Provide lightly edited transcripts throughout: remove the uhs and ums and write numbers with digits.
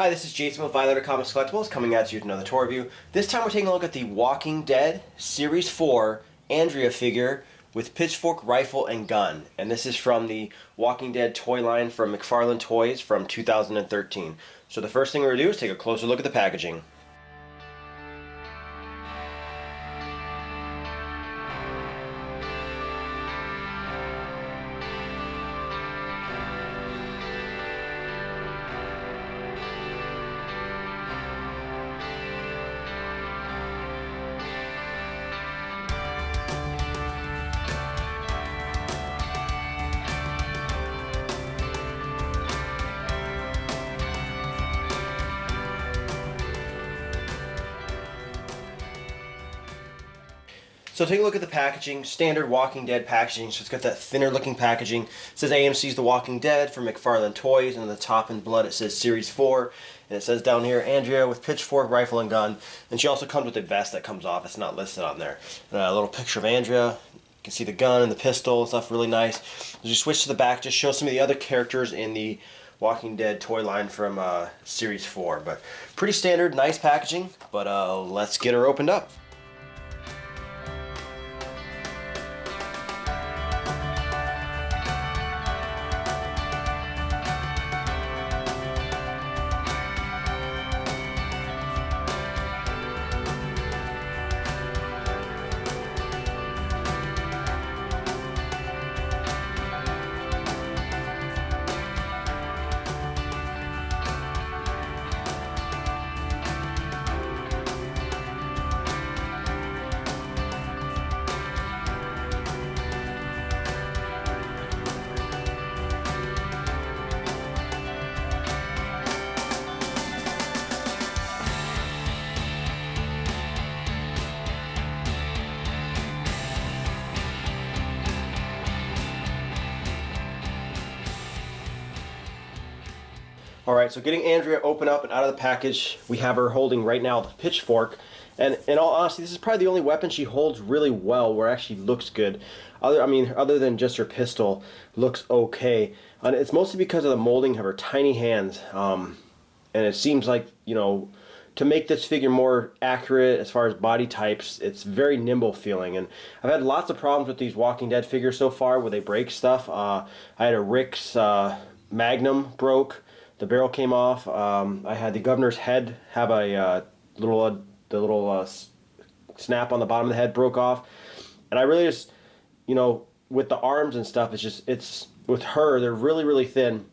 Hi, this is Jason with Violator Comics Collectibles coming at you with another toy review. This time we're taking a look at the Walking Dead Series 4 Andrea figure with pitchfork, rifle, and gun. And this is from the Walking Dead toy line from McFarlane Toys from 2013. So the first thing we're going to do is take a closer look at the packaging. So take a look at the packaging, standard Walking Dead packaging. So it's got that thinner looking packaging. It says AMC's The Walking Dead from McFarlane Toys, and on the top in blood it says Series 4. And it says down here, Andrea with pitchfork, rifle, and gun. And she also comes with a vest that comes off. It's not listed on there. And a little picture of Andrea. You can see the gun and the pistol and stuff, really nice. As you switch to the back, just show some of the other characters in the Walking Dead toy line from Series 4. But pretty standard, nice packaging. But let's get her opened up. Alright, so getting Andrea open up and out of the package, we have her holding right now the pitchfork. And in all honesty, this is probably the only weapon she holds really well, where it actually looks good. Other than just her pistol, looks okay. And it's mostly because of the molding of her tiny hands. And it seems like, you know, to make this figure more accurate as far as body types, it's very nimble feeling. And I've had lots of problems with these Walking Dead figures so far where they break stuff. I had a Rick's Magnum broke. The barrel came off. I had the governor's head have a little snap on the bottom of the head broke off, and I really just, you know, with the arms and stuff, it's with her, they're really thin.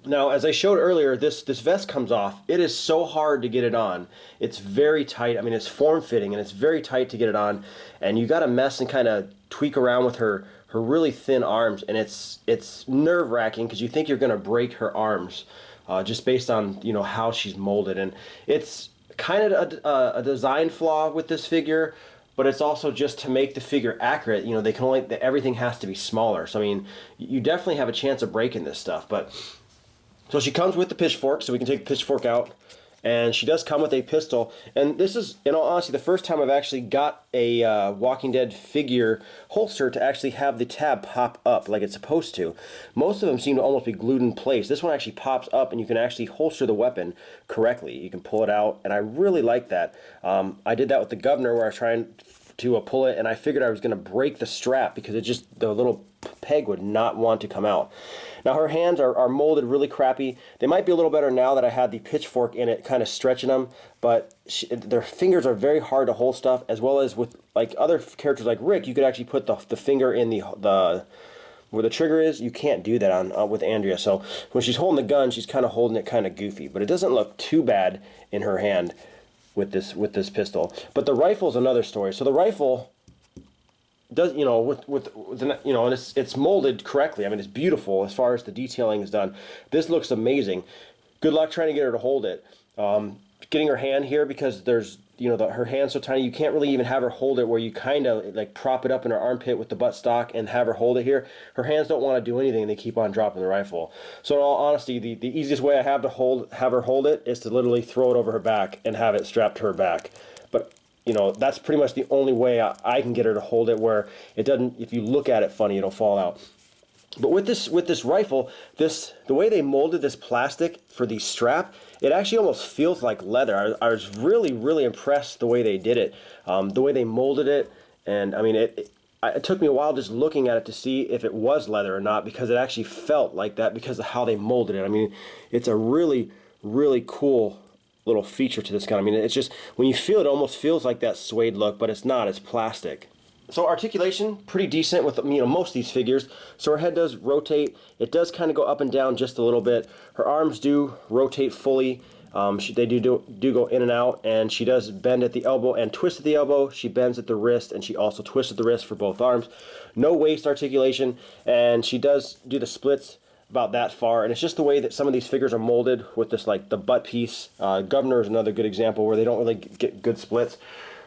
Now, as I showed earlier, this vest comes off. It is so hard to get it on. It's very tight. I mean, it's form-fitting and it's very tight to get it on, and you got to mess and kind of tweak around with her really thin arms, and it's nerve-wracking because you think you're going to break her arms. Just based on, you know, how she's molded. And it's kind of a design flaw with this figure, but it's also just to make the figure accurate. You know, everything has to be smaller. So I mean, you definitely have a chance of breaking this stuff. But so she comes with the pitchfork, so we can take the pitchfork out. And she does come with a pistol. And this is, in all honesty, the first time I've actually got a Walking Dead figure holster to actually have the tab pop up like it's supposed to. Most of them seem to almost be glued in place. This one actually pops up and you can actually holster the weapon correctly. You can pull it out, and I really like that. I did that with the governor where I was trying to pull it, and I figured I was going to break the strap because the little peg would not want to come out. Now her hands are molded really crappy. They might be a little better now that I had the pitchfork in it, kind of stretching them, but their fingers are very hard to hold stuff, as well as with like other characters like Rick, you could actually put the finger in the where the trigger is. You can't do that on with Andrea. So when she's holding the gun, she's kind of holding it kind of goofy, but it doesn't look too bad in her hand with this pistol. But the rifle's another story. So the rifle does, you know, with you know, and it's molded correctly. I mean, it's beautiful as far as the detailing is done. This looks amazing. Good luck trying to get her to hold it. Getting her hand here, because there's, you know, her hand's so tiny, you can't really even have her hold it where you kind of like prop it up in her armpit with the butt stock and have her hold it here. Her hands don't want to do anything, and they keep on dropping the rifle. So in all honesty, the easiest way I have to have her hold it is to literally throw it over her back and have it strapped to her back. But you know, that's pretty much the only way I can get her to hold it where it doesn't, if you look at it funny, it'll fall out. But with this rifle, the way they molded this plastic for the strap, it actually almost feels like leather. I was really impressed the way they did it, the way they molded it, and I mean it took me a while just looking at it to see if it was leather or not, because it actually felt like that because of how they molded it. I mean, it's a really cool little feature to this gun. I mean, it's just, when you feel it, it almost feels like that suede look, but it's not, it's plastic. So articulation, pretty decent with, you know, most of these figures. So her head does rotate. It does kind of go up and down just a little bit. Her arms do rotate fully. They do go in and out, and she does bend at the elbow and twist at the elbow. She bends at the wrist, and she also twists at the wrist for both arms. No waist articulation, and she does do the splits about that far, and it's just the way that some of these figures are molded with this, like the butt piece. Governor is another good example where they don't really get good splits.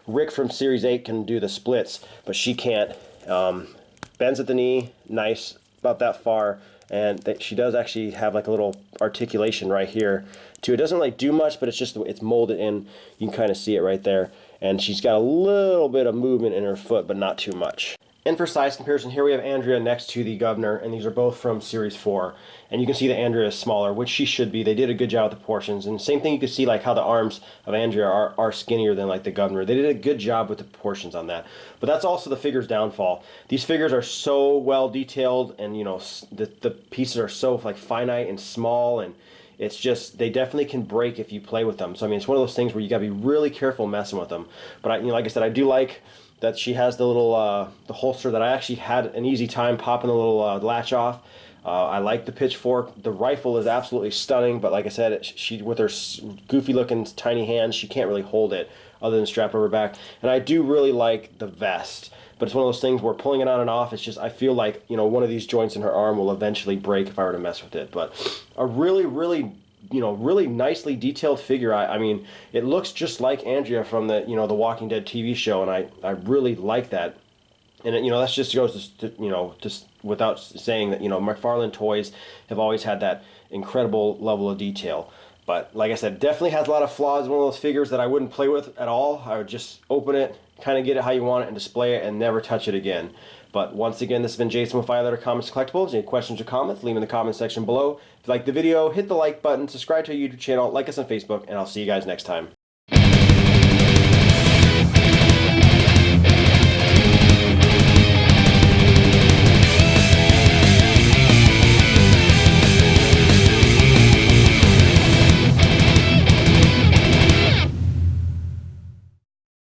Rick from Series 8 can do the splits, but she can't. Bends at the knee, nice, about that far, and she does actually have like a little articulation right here too. It doesn't like do much, but it's just, it's molded in. You can kind of see it right there, and she's got a little bit of movement in her foot, but not too much. And for size comparison, here we have Andrea next to the Governor, and these are both from Series 4. And you can see that Andrea is smaller, which she should be. They did a good job with the proportions. And same thing, you can see like how the arms of Andrea are skinnier than like the Governor. They did a good job with the proportions on that. But that's also the figure's downfall. These figures are so well detailed, and you know, the pieces are so like finite and small, and it's just, they definitely can break if you play with them. So I mean, it's one of those things where you gotta be really careful messing with them. But you know, like I said, I do like that she has the little the holster that I actually had an easy time popping the little latch off. I like the pitchfork. The rifle is absolutely stunning, but like I said, she, with her goofy looking tiny hands, she can't really hold it other than strap over her back. And I do really like the vest, but it's one of those things where pulling it on and off, it's just, I feel like, you know, one of these joints in her arm will eventually break if I were to mess with it. But a really you know, really nicely detailed figure. I mean, it looks just like Andrea from the, you know, the Walking Dead TV show, and I really like that. And you know, that just goes to, you know, just without saying that, you know, McFarlane toys have always had that incredible level of detail. But like I said, definitely has a lot of flaws. One of those figures that I wouldn't play with at all. I would just open it, kind of get it how you want it, and display it, and never touch it again. But once again, this has been Jason with 5 Letter Comics Collectibles. Any questions or comments, leave them in the comment section below. If you like the video, hit the like button, subscribe to our YouTube channel, like us on Facebook, and I'll see you guys next time.